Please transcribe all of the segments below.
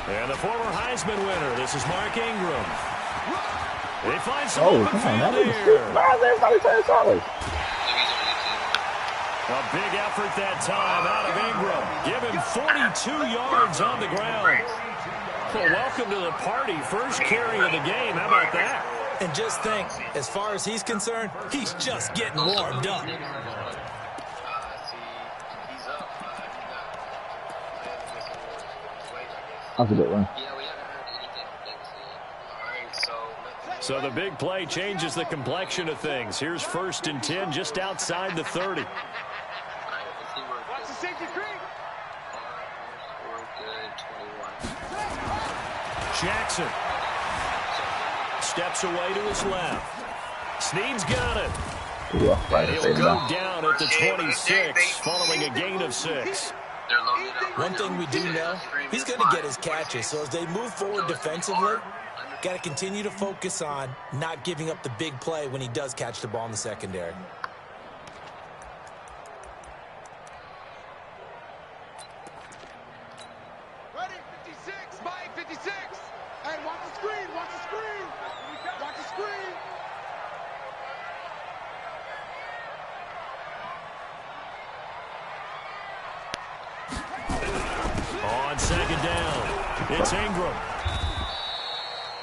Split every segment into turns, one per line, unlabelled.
And the former Heisman winner, this is Mark Ingram. They find some open field here.
Why is everybody saying sorry?
A big effort that time out of Ingram. Give him 42 yards on the ground. Well, welcome to the party. First carry of the game. How about that?
And just think, as far as he's concerned, he's just getting warmed up.
That's a good one.
So the big play changes the complexion of things. Here's 1st and 10 just outside the 30. Jackson steps away to his left. Snead's got it. And he'll go down at the 26 following a gain of 6.
One thing we do know, he's going to get his catches. So as they move forward defensively, got to continue to focus on not giving up the big play when he does catch the ball in the secondary.
Ready, 56, Mike, 56. Hey, watch the screen, watch the screen. Watch the screen.
On 2nd down, it's Ingram.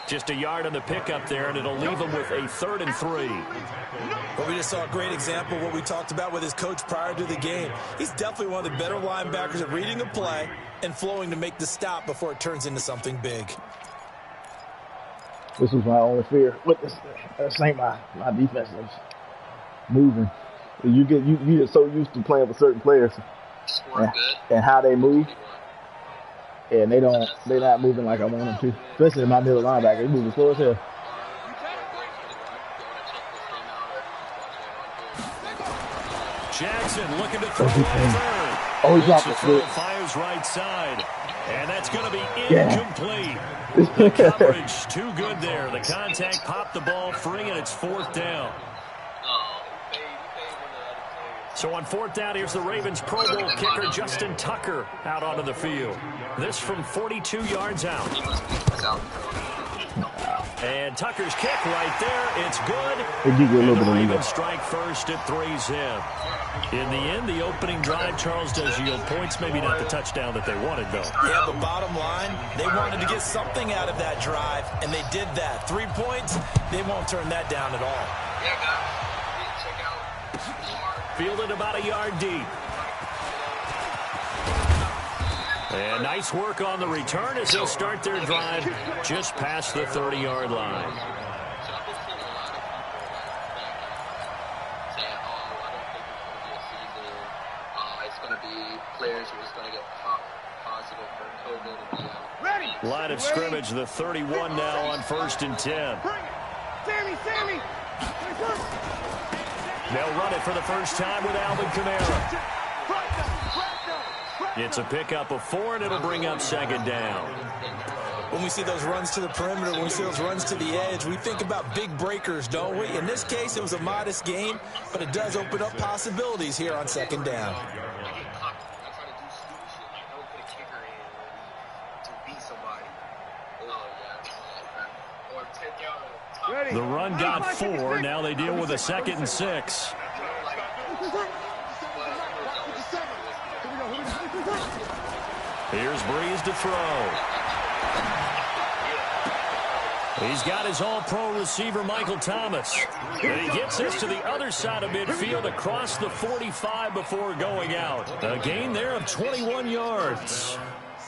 Just a yard on the pickup there, and it'll leave him with a 3rd and 3.
But we just saw a great example of what we talked about with his coach prior to the game. He's definitely one of the better linebackers at reading a play and flowing to make the stop before it turns into something big.
This was my only fear with this. Ain't my defense is moving. You get so used to playing with certain players and how they move, and they're not moving like I want them to. Especially my middle linebacker, they moving slow as hell.
Jackson looking to throw on 3rd.
Oh, he dropped it.
Fires right side, and that's going to be incomplete. The coverage too good there. The contact popped the ball free, and it's 4th down. So on 4th down, here's the Ravens Pro Bowl kicker Justin Tucker out onto the field. This from 42 yards out. And Tucker's kick right there. It's good.
The
Ravens strike first. It 3's in. In the end, the opening drive, Charles, does yield points. Maybe not the touchdown that they wanted, though.
Yeah, but bottom line, they wanted to get something out of that drive, and they did that. 3 points, they won't turn that down at all.
Fielded about a yard deep. And nice work on the return as they'll start their drive just past the 30-yard line. Line of scrimmage, the 31 now on 1st and 10.
Sammy.
They'll run it for the first time with Alvin Kamara. It's a pickup of 4, and it'll bring up 2nd down.
When we see those runs to the perimeter, when we see those runs to the edge, we think about big breakers, don't we? In this case, it was a modest gain, but it does open up possibilities here on 2nd down.
The run got 4. Now they deal with a 2nd and 6. Here's Breeze to throw. He's got his all-pro receiver, Michael Thomas. And he gets this to the other side of midfield across the 45 before going out. A gain there of 21 yards.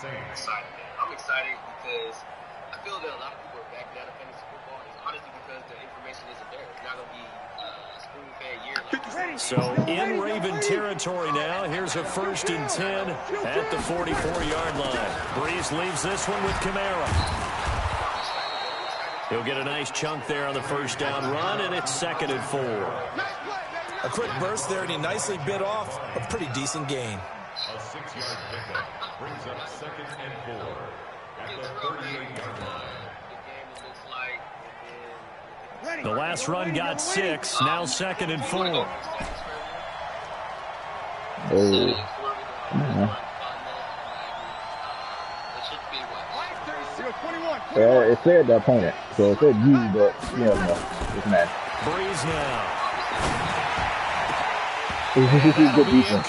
I'm excited because I feel that a lot of people are backing out of fantasy football. It's honestly because the information isn't there. It's not going to be spoon-fed year.
So in Raven territory now. Here's a 1st and 10 at the 44-yard line. Breeze leaves this one with Kamara. He'll get a nice chunk there on the 1st down run, and it's 2nd and 4.
A quick burst there, and he nicely bit off a pretty decent gain.
A 6-yard pickup brings up 2nd and 4 at the 38-yard line.
The last run got 6, now 2nd and 4.
It said the opponent, so it said you, but you never know. It's mad.
Breeze now.
Good defense.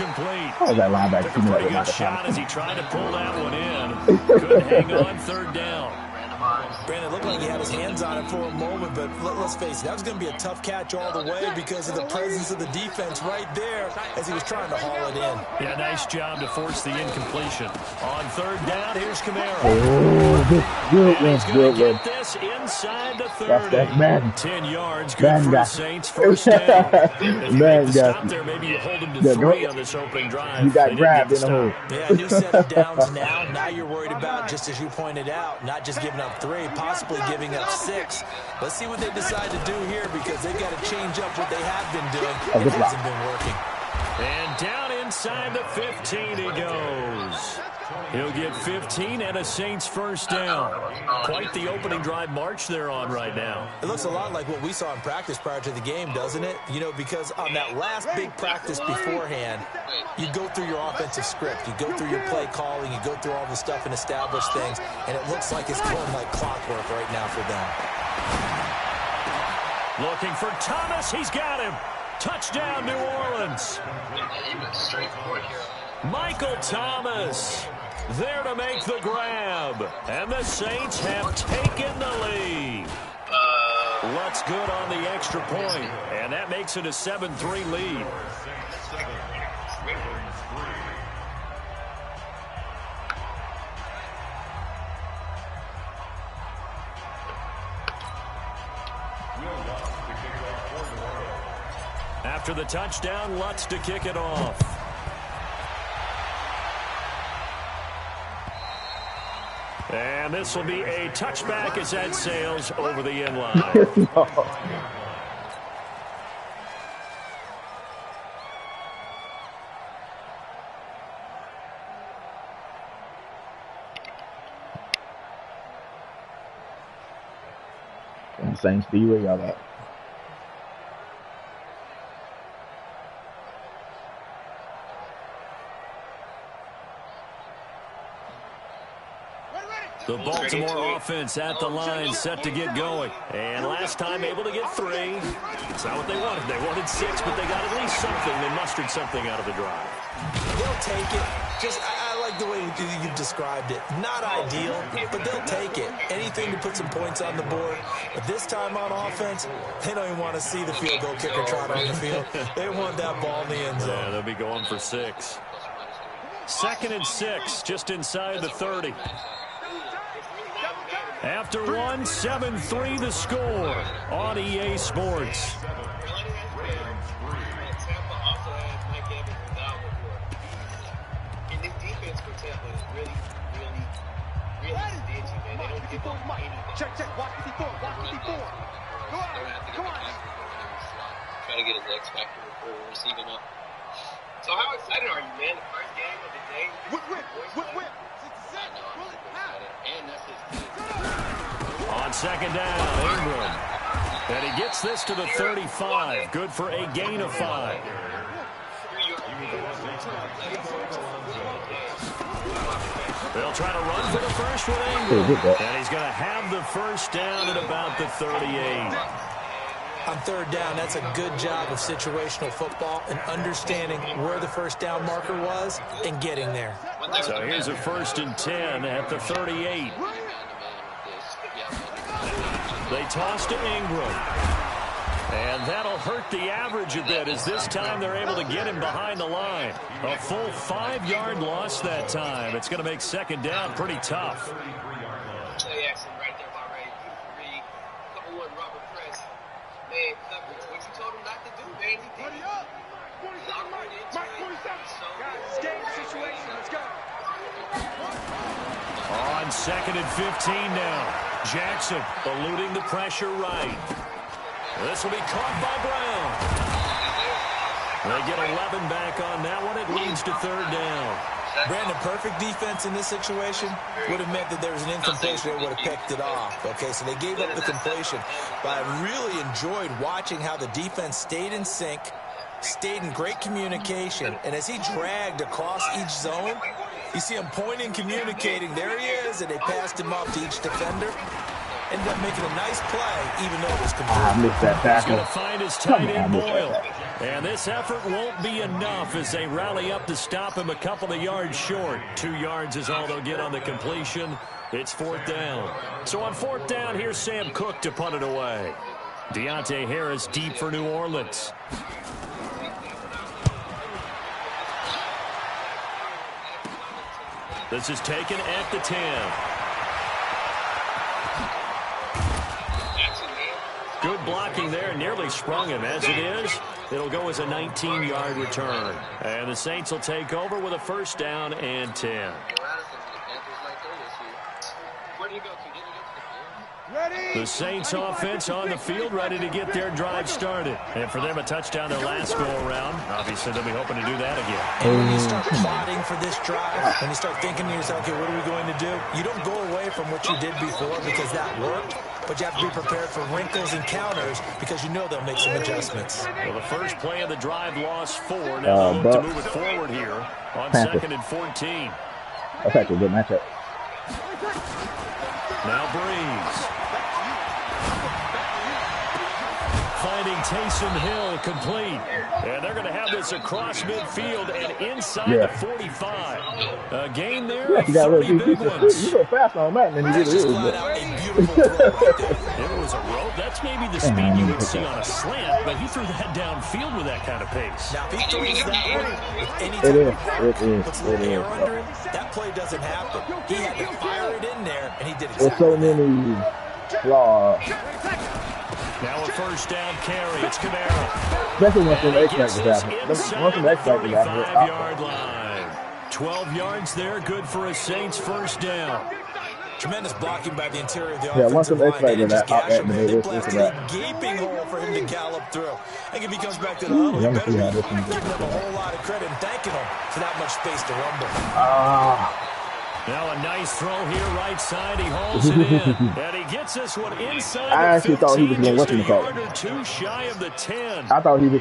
Oh, that linebacker.
Took a pretty good shot as he tried to pull that one in. Couldn't hang on third down.
Brandon, it looked like he had his hands on it for a moment, but let's face it, that was going to be a tough catch all the way because of the presence of the defense right there as he was trying to haul it in.
Yeah, nice job to force the incompletion. On third down, here's Kamara.
Oh, good one.
He's going to get this inside the 30.
That's Madden.
10 yards, good
Madden
for the
got
Saints. First down. If you make the stop there, maybe you hold him to 3 on this opening drive.
You got grabbed in the hole.
Yeah, new set of downs now. Now you're worried about, just as you pointed out, not just giving up 3, possibly giving up 6. Let's see what they decide to do here because they've got to change up what they have been doing. It hasn't been working.
And down inside the 15 he goes. He'll get 15 and a Saints first down. Quite the opening drive march they're on right now.
It looks a lot like what we saw in practice prior to the game, doesn't it? You know, because on that last big practice beforehand, you go through your offensive script. You go through your play calling. You go through all the stuff and establish things. And it looks like it's going like clockwork right now for them.
Looking for Thomas. He's got him. Touchdown, New Orleans. Michael Thomas there to make the grab. And the Saints have taken the lead. Lutz good on the extra point. And that makes it a 7-3 lead. After the touchdown, Lutz to kick it off. And this will be a touchback as that sails over the end line.
Saints, D, where y'all at?
The Baltimore offense at the line, set to get going. And last time able to get 3. It's not what they wanted. They wanted 6, but they got at least something. They mustered something out of the drive.
They'll take it. Just, I like the way you described it. Not ideal, but they'll take it. Anything to put some points on the board. But this time on offense, they don't even want to see the field goal kicker trot on the field. They want that ball in the end zone.
Yeah, they'll be going for 6. 2nd and 6, just inside the 30. After 1, 7-3 the score on EA Sports.
And this defense for Tampa is really stingy, man. They don't give up anything.
Check, watch 54, watch 54. Go on, come on.
Try to get his X factor before receiving up. So how excited are you, man? The first game of the day.
Whip.
And that's his team.
On 2nd down, Ingram. And he gets this to the 35. Good for a gain of 5. They'll try to run for the first with Ingram. And he's going to have the first down at about the 38.
On 3rd down, that's a good job of situational football and understanding where the first down marker was and getting there.
So here's a 1st and 10 at the 38. They toss to Ingram. And that'll hurt the average a bit as this time they're able to get him behind the line. A full 5-yard loss that time. It's going to make 2nd down pretty tough.
Play action right there by Ray. Beautiful read. Couple one Robert Press. Man, coverage. What you told him not to do, man. He did it.
Mark 47. Guys, game situation. Let's go.
On 2nd and 15 now. Jackson eluding the pressure right. This will be caught by Brown. They get 11 back on that one. It leads to 3rd down.
Brandon, perfect defense in this situation would have meant that there was an incompletion. They would have picked it off. Okay, so they gave up the completion. But I really enjoyed watching how the defense stayed in sync, stayed in great communication, and as he dragged across each zone, You see him pointing, communicating. There he is, and they passed him off to each defender. Ended up making a nice play, even though it was complete.
I missed that tackle.
He's going to find his tight end, Boyle. And this effort won't be enough as they rally up to stop him a couple of yards short. 2 yards is all they'll get on the completion. It's 4th down. So on 4th down, here's Sam Cook to punt it away. Deontay Harris deep for New Orleans. This is taken at the 10. Good blocking there. Nearly sprung him. As it is, it'll go as a 19-yard return. And the Saints will take over with a 1st down and 10. The Saints offense on the field, ready to get their drive started. And for them, a touchdown their last go-around. Obviously, they'll be hoping to do that again.
And when you start plotting for this drive, and you start thinking to yourself, okay, what are we going to do? You don't go away from what you did before because that worked. But you have to be prepared for wrinkles and counters because you know they'll make some adjustments.
Well, the first play of the drive lost 4. Now they'll look to move it forward here on 2nd and 14.
That's actually a good matchup.
Now Breeze. Finding Taysom Hill complete. And they're going to have this across midfield and inside the 45. A gain there of 30 big ones.
You go fast on that, and then you
That's just flat out a beautiful throw right there.
If it was a rope, that's maybe the speed you would see on a slant, but he threw that downfield with that kind of pace.
Now, if he throws that way with any type of pressure, puts a little air under him, that play doesn't happen. He had to fire it in there, and he did exactly
There's so many flaws.
Now a 1st down carry. It's Kamara.
Especially once the X-Factors happen. Once the X-Factors happen,
35-yard line. 12 yards there. Good for a Saints 1st down.
Tremendous blocking by the interior of the
once
offensive
the
line.
X-Factors
They didn't just gash him. They
this
blasted
and
a gaping hole for him to gallop through. I think if he comes back to the huddle, he better be giving them a whole lot of credit and thanking them for that much space to rumble.
Now a nice throw here, right side. He hauls it in. And he gets this one inside
I actually thought he was going to
just a yard or 2 shy of the 10.
I thought he was.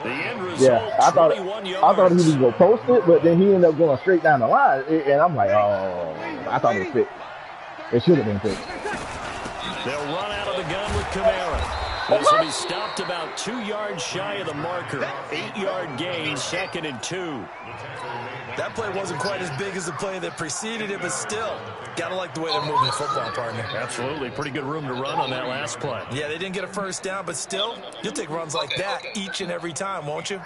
The end result,
I thought
21 yards.
I thought he was going to post it, but then he ended up going straight down the line. And I'm like, oh, I thought it was fixed. It should have been fixed.
They'll run out of the gun with Kamara. This will be stopped about 2 yards shy of the marker. 8-yard gain, 2nd and 2.
That play wasn't quite as big as the play that preceded it, but still, gotta like the way they're moving the football, partner.
Absolutely. Pretty good room to run on that last play.
Yeah, they didn't get a 1st down, but still, you'll take runs like that each and every time, won't you?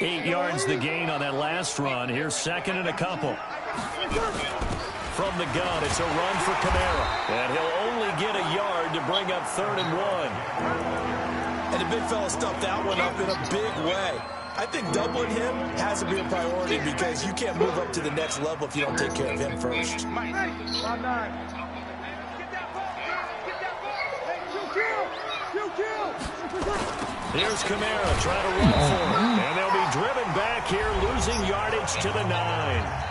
8 yards the gain on that last run. Here's 2nd and a couple. From the gun, it's a run for Kamara. And he'll only get a yard to bring up 3rd and 1.
And the big fella stuffed that one up in a big way. I think doubling him has to be a priority because you can't move up to the next level if you don't take care of him first.
Here's Kamara trying to run for it. And they'll be driven back here, losing yardage to the 9.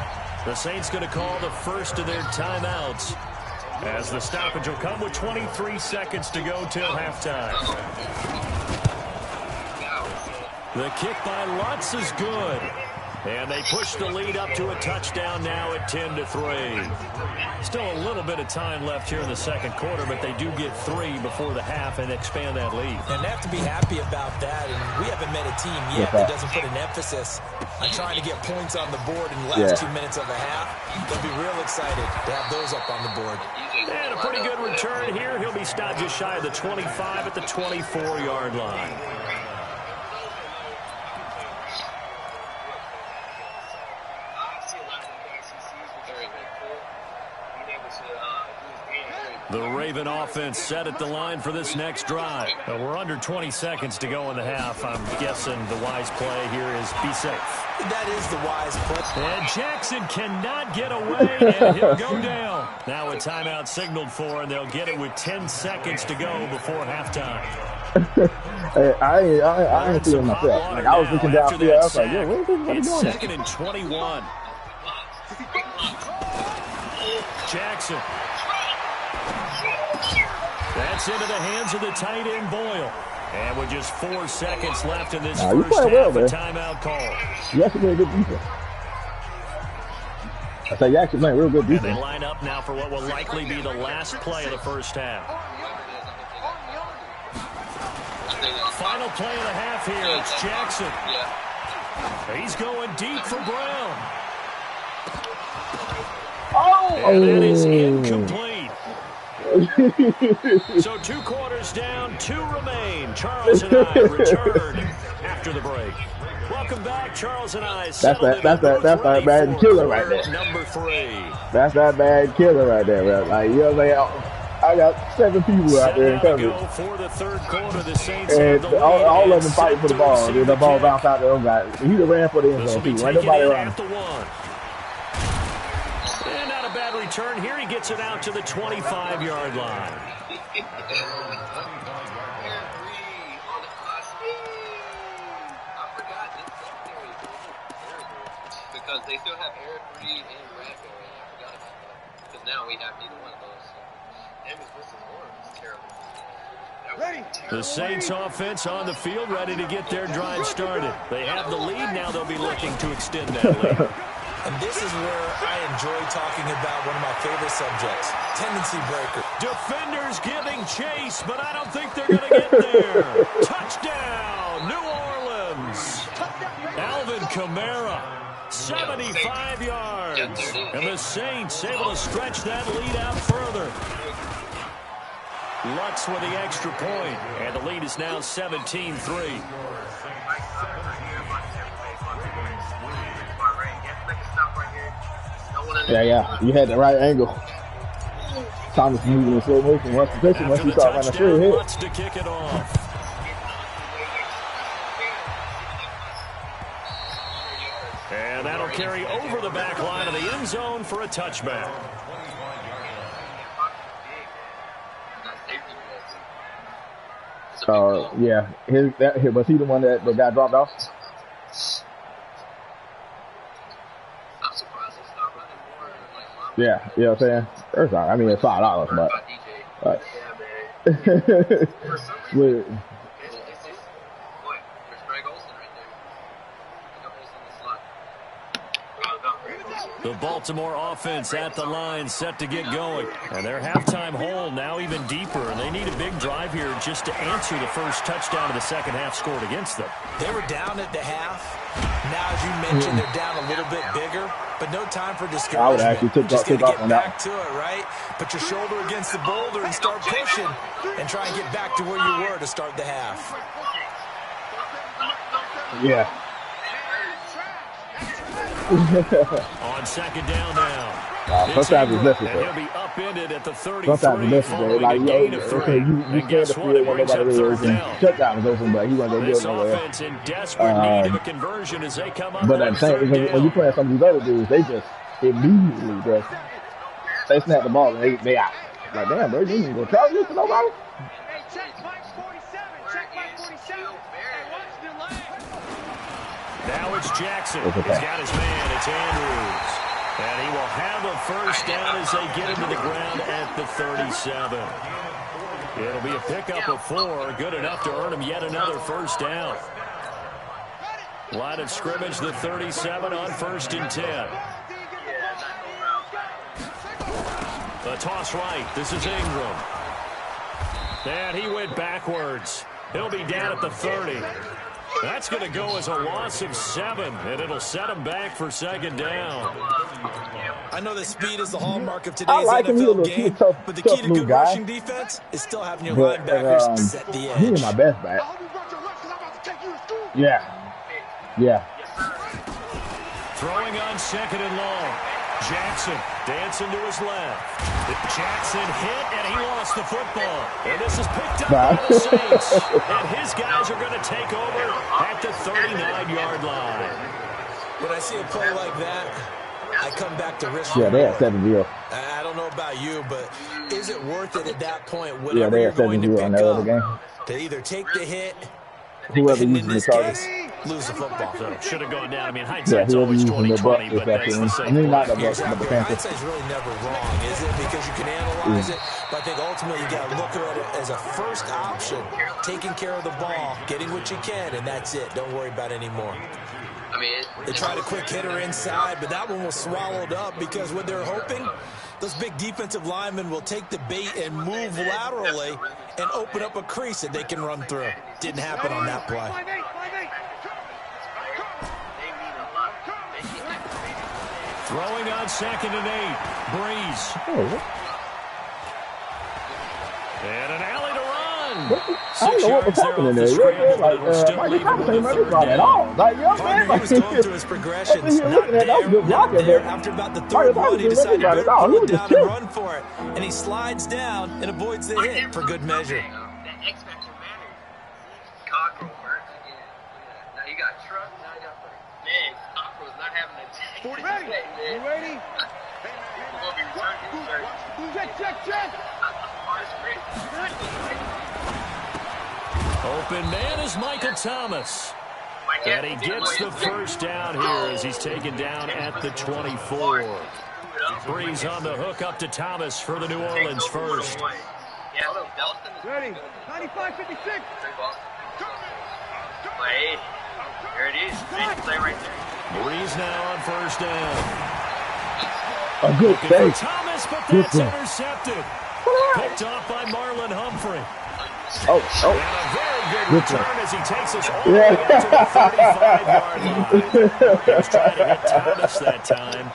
The Saints going to call the first of their timeouts as the stoppage will come with 23 seconds to go till halftime. The kick by Lutz is good. And they push the lead up to a touchdown now at 10-3. Still a little bit of time left here in the 2nd quarter, but they do get 3 before the half and expand that lead.
And they have to be happy about that. And we haven't met a team yet that doesn't put an emphasis on trying to get points on the board in the last 2 minutes of a half. They'll be real excited to have those up on the board.
And a pretty good return here. He'll be stopped just shy of the 25 at the 24-yard line. The Raven offense set at the line for this next drive. We're under 20 seconds to go in the half. I'm guessing the wise play here is be safe.
That is the wise play.
And Jackson cannot get away, and he'll go down. Now a timeout signaled for, and they'll get it with 10 seconds to go before halftime.
I ain't feeling myself. Like, I was looking downfield. I was like, yo, what is this doing?
It's 2nd and 21. Jackson. That's into the hands of the tight end, Boyle. And with just 4 seconds left in this first half, a timeout call.
You actually made a good defense. So you actually playing real good defense.
And they line up now for what will likely be the last play of the first half. Final play of the half here. It's Jackson. He's going deep for Brown. And that is incomplete. So 2 quarters down, 2 remain. Charles and I return after the break. Welcome back, Charles and I.
That's that bad killer right there.
Number 3.
That's that bad killer right there, bro. Like, you know what I'm saying? I got 7 people out there in coverage.
For the third quarter, the Saints
and all of them fighting for the ball. The ball bounced out there. He ran for the end zone, too. Right, nobody around him.
And not a bad return. Here he gets it out to the 25-yard line.
Because they still have Eric Reed and Bradbury. I forgot about that. Because now we have neither one of those.
The Saints offense on the field, ready to get their drive started. They have the lead. Now they'll be looking to extend that lead.
And this is where I enjoy talking about one of my favorite subjects, tendency breaker.
Defenders giving chase, but I don't think they're going to get there. Touchdown, New Orleans. Alvin Kamara, 75 yards. And the Saints able to stretch that lead out further. Lutz with the extra point, and the lead is now 17-3.
Yeah. You had the right angle. Thomas moving in slow motion. Once the pitch, once you start running through, hit.
Lutz to kick it off. And that'll carry over the back line of the end zone for a touchback.
Yeah. Was he the one that got dropped off? Yeah, you know what I'm saying? It's not, I mean, it's $5, but with,
the Baltimore offense at the line, set to get going. And their halftime hole now even deeper, and they need a big drive here just to answer the first touchdown of the second half scored against them.
They were down at the half. Now, as you mentioned, they're down a little bit bigger, but no time for discouragement.
I would actually
just got to get back
that.
to it, right? Put your shoulder against the boulder and start pushing and try and get back to where you were to start the half.
Yeah.
On second down now.
Sometimes it's necessary.
He'll be upended at the 33.
Sometimes it's necessary. Like, you scan the field when nobody really is, and shutdown is open, but he wasn't going to do it nowhere.
Offense in desperate need of a conversion as they come up.
But at the same time, when you play some of these other dudes, they just immediately they snap the ball and they out. Like, damn, bro, you didn't even go try this to nobody.
Now it's Jackson. He's got his man. It's Andrews. And he will have a first down as they get him to the ground at the 37. It'll be a pickup of 4. Good enough to earn him yet another first down. Line of scrimmage, the 37 on 1st and 10. The toss right. This is Ingram. And he went backwards. He'll be down at the 30. That's going to go as a loss of 7, and it'll set him back for second down.
I know that speed is the hallmark of today's NFL game, but the key to good rushing defense is still having your linebackers set the edge.
He's my best back. Yeah.
Throwing on second and long. Jackson dancing to his left. Jackson hit, and he lost the football. And this is picked up by the Saints. And his guys are going to take over at the 39-yard line.
When I see a play like that, I come back to risk.
Yeah, they had 7-0.
I don't know about you, but is it worth it at that point?
Yeah, they had 7-0 on that other game.
To either take the hit,
whoever uses the target.
lose the football.
So should have gone down. I mean, hindsight's always 20/20, but that's the same.
I mean, not the
Bucks,
but the
exactly.
Panthers.
Hindsight's really never wrong, is it? Because you can analyze it, but I think ultimately you got to look at it as a first option, taking care of the ball, getting what you can, and that's it. Don't worry about it anymore.
I mean,
They tried a quick hitter inside, but that one was swallowed up because what they're hoping, those big defensive linemen will take the bait and move laterally and open up a crease that they can run through. Didn't happen on that play.
Throwing on 2nd and 8. Breeze. And an alley to run.
I don't know what was happening there. Like, Mike Thomas ain't running right at all. Like, yo, man,
He was going through his progressions. Not there. After about the third one, he decided to pull it down and run for it. And he slides down and avoids the hit for good measure.
That X Factor matters. Cockrell hurt again. Now you got Truck, now you got man, Cockrell's not having a day.
40 ready? You ready?
People gonna be returning.
Check.
Open man is Michael Thomas. And he gets the first down here as he's taken down at the 24. Breeze on the hook up to Thomas for the New Orleans first.
Ready? 95-56.
Play. There it is. Play right there.
Breeze now on first down.
A good
Looking
save.
for Thomas, but that's intercepted. Picked off by Marlon Humphrey.
Oh.
And a very good return as he takes us all the way up to the 35-yard line. He was trying to hit Thomas that time.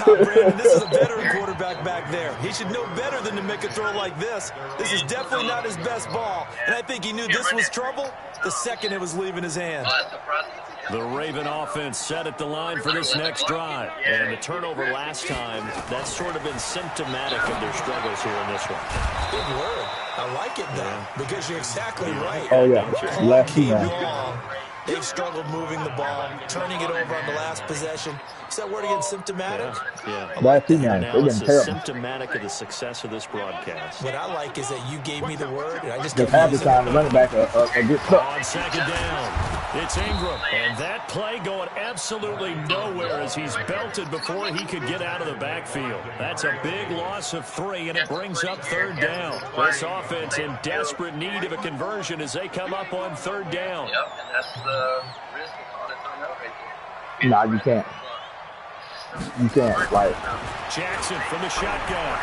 Brandon, this is a veteran quarterback back there. He should know better than to make a throw like this. This is definitely not his best ball. And I think he knew this was trouble the second it was leaving his hand.
The Raven offense set at the line for this next drive. And the turnover last time, that's sort of been symptomatic of their struggles here in this one.
Good word. I like it, though, because you're exactly right.
Oh, yeah. Last
Key
time.
long. They've struggled moving the ball, turning it over on the last possession. Is that word again, symptomatic?
Yeah.
Last team, they've been
Analysis
terrible.
symptomatic of the success of this broadcast.
What I like is that you gave me the word, and I just
Because
kept
half the
using
time,
it.
the running back gets stuck.
On 2nd down, it's Ingram. And that play going absolutely nowhere as he's belted before he could get out of the backfield. That's a big loss of 3, and it brings up 3rd down. This offense in desperate need of a conversion as they come up on 3rd down.
Yep, and that's the risk of calling timeout right there.
Nah, you can't. You can't. Like,
Jackson from the shotgun.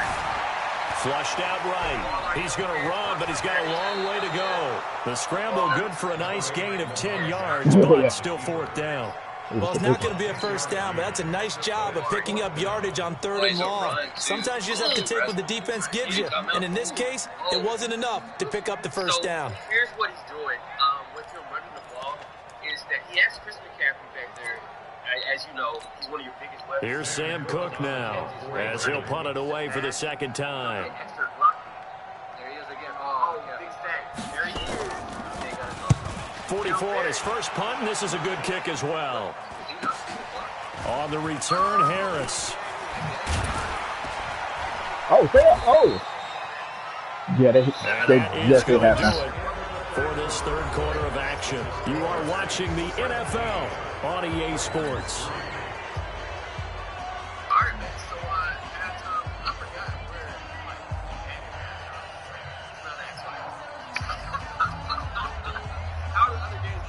Flushed out right. He's going to run, but he's got a long way to go. The scramble good for a nice gain of 10 yards, but still 4th down.
Well, it's not going to be a first down, but that's a nice job of picking up yardage on 3rd and long. Sometimes you just have to take what the defense gives you, and in this case, it wasn't enough to pick up the first down.
Here's what he's doing with him running the ball is that he has Chris McCaffrey back there. As you know, he's one of your biggest weapons.
Here's Sam Cook now as he'll punt it away for the 2nd time.
Extra blocking. There he is again. Oh, big sack. There he is.
44 on his first punt, and this is a good kick as well. On the return, Harris.
oh, fair. Oh. Yeah, they
And
just
that is
did
going
have
to do
time.
it for this 3rd quarter of action. You are watching the NFL on EA Sports.
All right, man. So, I forgot where, how the other games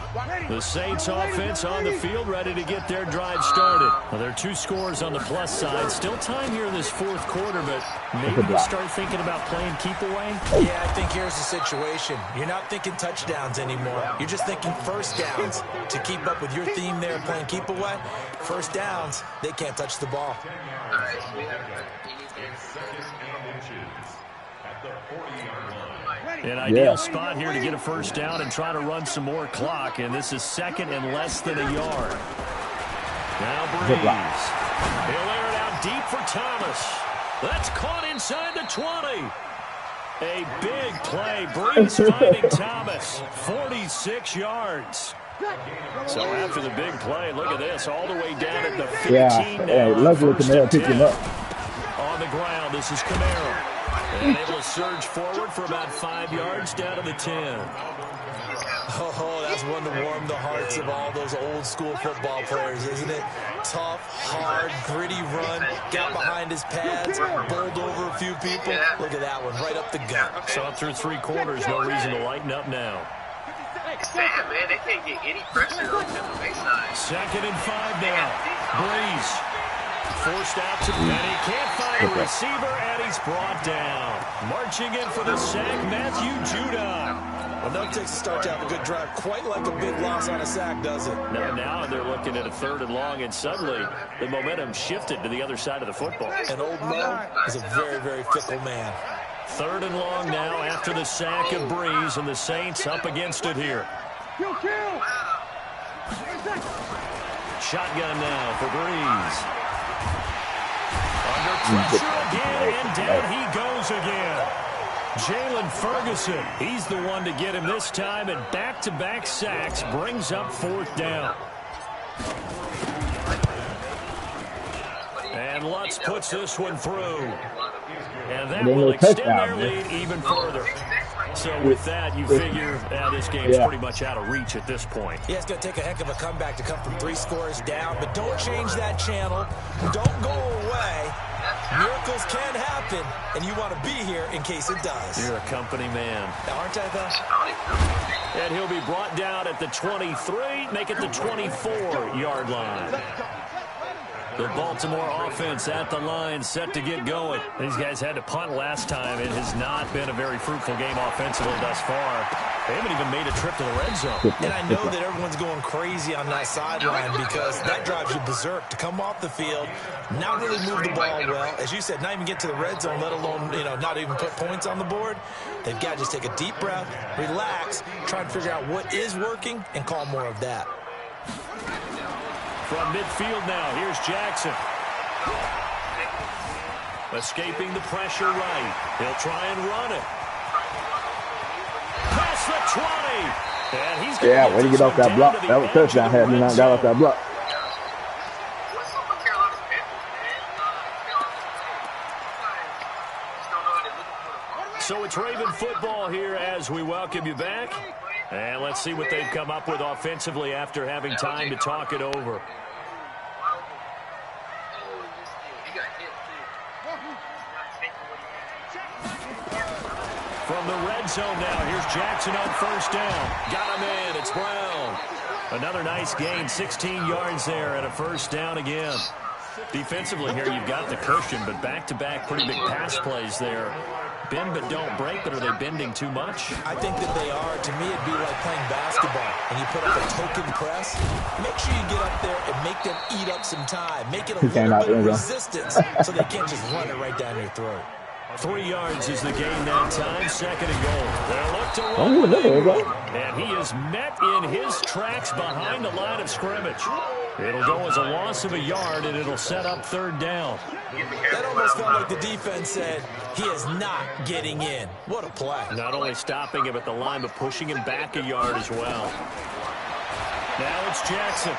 look.
The Saints offense on the field, ready to get their drive started. Well, there are 2 scores on the plus side. Still time here in this 4th quarter, but maybe you start thinking about playing keep away.
Yeah, I think here's the situation. You're not thinking touchdowns anymore. You're just thinking first downs. To keep up with your theme there, playing keep away, first downs, they can't touch the ball.
All right, so we have
At the 40-yard line.
An ideal spot here to get a first down and try to run some more clock, and this is 2nd and less than a yard. Now Breeze. He'll air it out deep for Thomas. That's caught inside the 20. A big play. Breeze finding Thomas. 46 yards. So after the big play, look at this, all the way down at the 15 now.
Luckily Kamara picked him up.
On the ground, this is Kamara. And able to surge forward for about 5 yards down to the 10.
Oh, that's one to warm the hearts of all those old school football players, isn't it? Tough, hard, gritty run, got behind his pads, bowled over a few people. Look at that one, right up the gut.
So through 3 quarters, no reason to lighten up now.
Sad, man. They can't get any pressure on the baseline.
2nd and 5 now. Breeze forced out to, and he can't find a receiver, and he's brought down. Marching in for the sack, Matthew Judon.
Well, no takes a start to have a good drive, quite like a big loss on a sack, does it?
Now they're looking at a 3rd and long, and suddenly the momentum shifted to the other side of the football.
And old Mo is a very, very fickle man.
3rd and long now after the sack of Breeze, and the Saints up against it here. Shotgun now for Breeze. Under pressure again, and down he goes again. Jalen Ferguson, he's the one to get him this time, and back-to-back sacks brings up 4th down. And Lutz puts this one through. And that will extend their lead even further. So with that, you figure this game's pretty much out of reach at this point.
Yeah, it's going to take a heck of a comeback to come from 3 scores down, but don't change that channel. Don't go away. Miracles can happen, and you want to be here in case it does.
You're a company man.
Aren't I, though?
And he'll be brought down at the 23, make it the 24-yard line. The Baltimore offense at the line, set to get going. These guys had to punt last time. It has not been a very fruitful game offensively thus far. They haven't even made a trip to the red zone.
And I know that everyone's going crazy on that sideline because that drives you berserk to come off the field, not really move the ball well. As you said, not even get to the red zone, let alone, not even put points on the board. They've got to just take a deep breath, relax, try and figure out what is working, and call more of that.
From midfield now, here's Jackson. Escaping the pressure right. He'll try and run it. Past the 20. And he's
way to get off that block. That was touchdown had he not got off that block.
So it's Raven football here as we welcome you back. And let's see what they've come up with offensively after having time to talk it over. From the red zone now, here's Jackson on 1st down. Got him in, it's Brown. Another nice gain, 16 yards there and a 1st down again. Defensively here, you've got the cushion, but back-to-back pretty big pass plays there. Bend but don't break, but are they bending too much?
I think that they are. To me, it'd be like playing basketball, and you put up a token press. Make sure you get up there and make them eat up some time. Make it a little bit of resistance so they can't just run it right down your throat.
3 yards is the gain that time. 2nd and goal. They'll look to run. And he is met in his tracks behind the line of scrimmage. It'll go as a loss of a yard, and it'll set up 3rd down.
That almost felt like the defense said, he is not getting in. What a play.
Not only stopping him at the line, but pushing him back a yard as well. Now it's Jackson.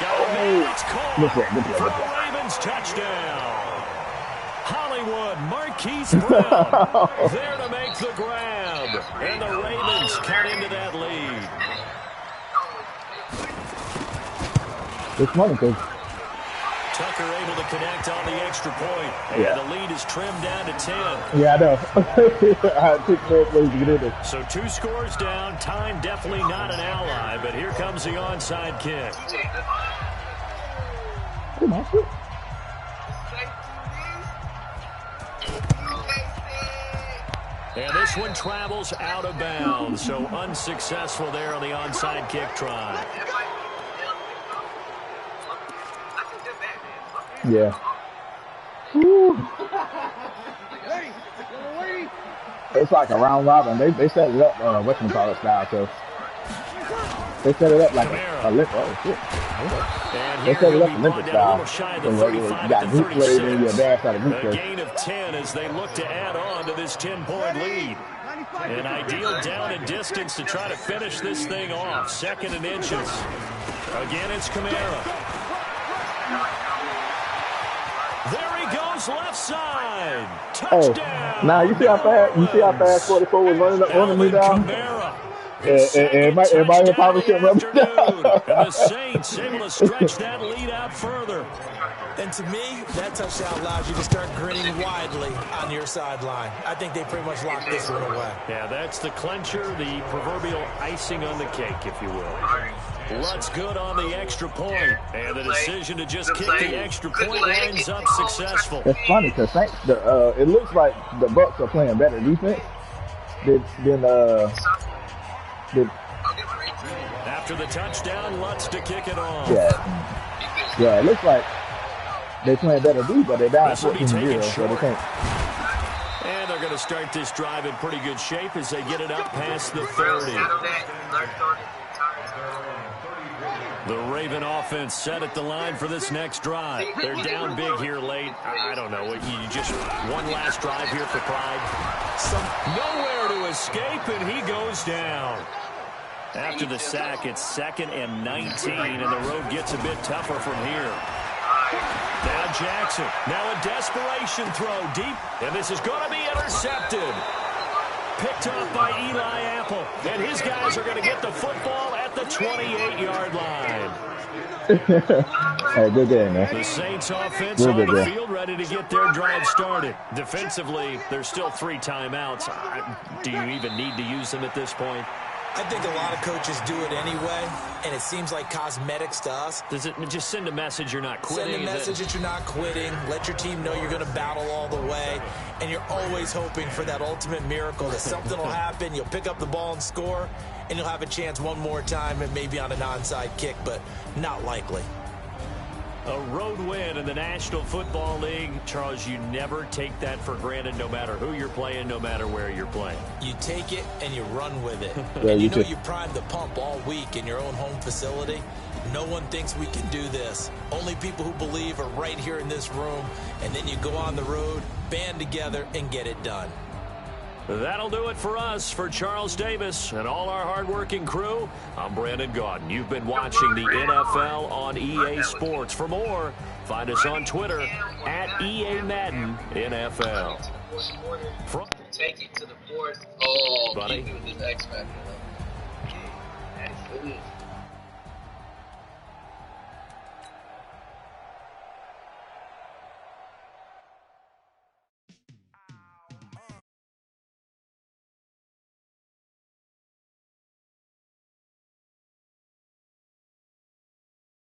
Got him in. It's caught for the Ravens touchdown. Hollywood, Marquise Brown there to make the grab. And the Ravens cut into that lead.
This morning, coach.
Tucker able to connect on the extra point. And the lead is trimmed down to 10.
Yeah, I know. I took 4 plays to get in there.
So 2 scores down. Time definitely not an ally, but here comes the onside kick.
Come on, shit.
And this one travels out of bounds, so unsuccessful there on the onside kick try.
Yeah. Woo. It's like a round robin. They set it up whatchamacallit style, so they set it up like a limp. Oh shit. They set it up Olympic style. So you got new players and you dash out of new players.
A gain of 10 as they look to add on to this 10-point lead. An ideal down and distance to try to finish this thing off. 2nd and inches. Again, it's Kamara. There he goes, left side. Touchdown.
Now you see how fast 44 was running me down.
Kamara
Everybody probably can't remember.
And the Saints able to stretch that lead out further.
And to me, that touchdown allows you to start grinning widely on your sideline. I think they pretty much locked this one away.
Yeah, that's the clincher, the proverbial icing on the cake, if you will. Lutz good on the extra point, and the decision to just kick the extra point winds up successful.
It's funny because it looks like the Bucs are playing better defense than
After the touchdown, Lutz to kick it off.
Yeah, it looks like they're playing better defense, but they're down 14-0, so they can't.
And they're going to start this drive in pretty good shape as they get it up past the 30. The Raven offense set at the line for this next drive. They're down big here late. I don't know. You just one last drive here for pride. Nowhere to escape, and he goes down. After the sack, it's 2nd and 19, and the road gets a bit tougher from here. Now Jackson. Now a desperation throw deep, and this is going to be intercepted. Picked off by Eli Apple, and his guys are going to get the football at the 28-yard line.
Hey, good game, man.
The Saints offense on the field ready to get their drive started. Defensively, there's still 3 timeouts. Do you even need to use them at this point?
I think a lot of coaches do it anyway, and it seems like cosmetics to us.
Does it just send a message you're not quitting?
Send a message that you're not quitting. Let your team know you're going to battle all the way, and you're always hoping for that ultimate miracle that something will happen, you'll pick up the ball and score, and you'll have a chance one more time and maybe on an onside kick, but not likely.
A road win in the National Football League. Charles, you never take that for granted no matter who you're playing, no matter where you're playing.
You take it and you run with it. And you know you primed the pump all week in your own home facility. No one thinks we can do this. Only people who believe are right here in this room. And then you go on the road, band together, and get it done.
That'll do it for us. For Charles Davis and all our hardworking crew, I'm Brandon Gaudin. You've been watching the NFL on EA Sports. For more, find us on Twitter at EA Madden NFL.
Take it to the fourth. Oh,
buddy.
keep it with this X Factor. That is good.